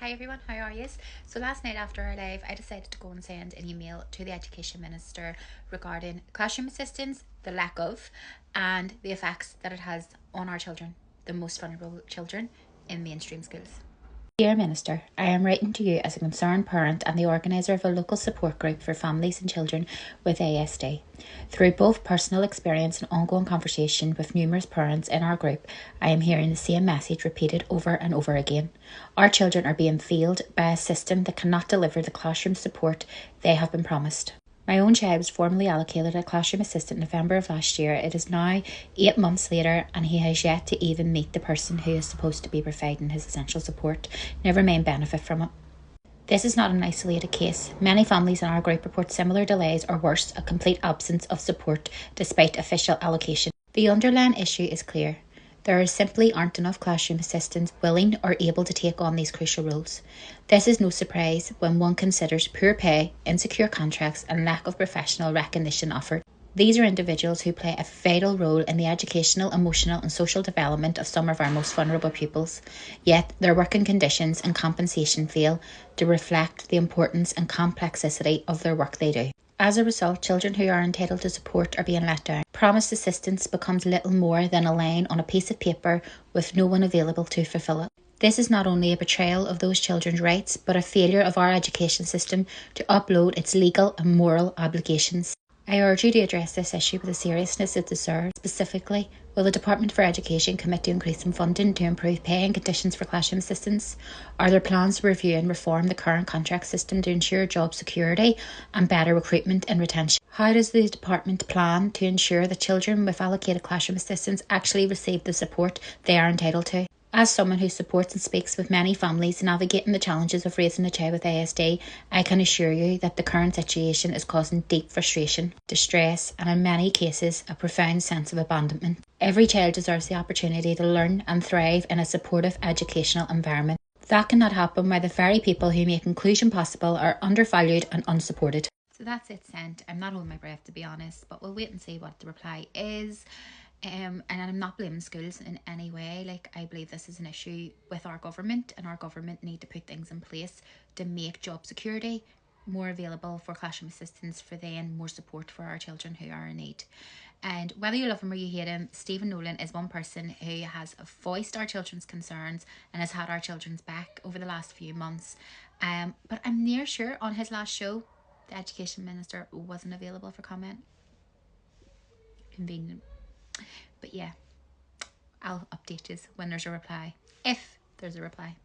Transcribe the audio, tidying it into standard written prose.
Hi everyone, how are you? So last night after our live, I decided to go and send an email to the Education Minister regarding classroom assistance, the lack of, and the effects that it has on our children, the most vulnerable children in mainstream schools. Dear Minister, I am writing to you as a concerned parent and the organiser of a local support group for families and children with ASD. Through both personal experience and ongoing conversation with numerous parents in our group, I am hearing the same message repeated over and over again. Our children are being failed by a system that cannot deliver the classroom support they have been promised. My own child was formally allocated a classroom assistant in November of last year. It is now 8 months later and he has yet to even meet the person who is supposed to be providing his essential support, never mind benefit from it. This is not an isolated case. Many families in our group report similar delays or worse, a complete absence of support despite official allocation. The underlying issue is clear. There simply aren't enough classroom assistants willing or able to take on these crucial roles. This is no surprise when one considers poor pay, insecure contracts and lack of professional recognition offered. These are individuals who play a vital role in the educational, emotional and social development of some of our most vulnerable pupils. Yet their working conditions and compensation fail to reflect the importance and complexity of their work they do. As a result, children who are entitled to support are being let down. Promised assistance becomes little more than a line on a piece of paper with no one available to fulfill it. This is not only a betrayal of those children's rights, but a failure of our education system to uphold its legal and moral obligations. I urge you to address this issue with the seriousness it deserves. Specifically, will the Department for Education commit to increasing funding to improve pay and conditions for classroom assistants? Are there plans to review and reform the current contract system to ensure job security and better recruitment and retention? How does the department plan to ensure that children with allocated classroom assistants actually receive the support they are entitled to? As someone who supports and speaks with many families navigating the challenges of raising a child with ASD, I can assure you that the current situation is causing deep frustration, distress, and in many cases, a profound sense of abandonment. Every child deserves the opportunity to learn and thrive in a supportive educational environment. That cannot happen while the very people who make inclusion possible are undervalued and unsupported. So that's it sent. I'm not holding my breath to be honest, but we'll wait and see what the reply is. And I'm not blaming schools in any way. Like, I believe this is an issue with our government, and our government need to put things in place to make job security more available for classroom assistants, for then more support for our children who are in need. And whether you love him or you hate him, Stephen Nolan is one person who has voiced our children's concerns and has had our children's back over the last few months. But I'm near sure on his last show, the Education Minister wasn't available for comment. Convenient. But yeah, I'll update you when there's a reply, if there's a reply.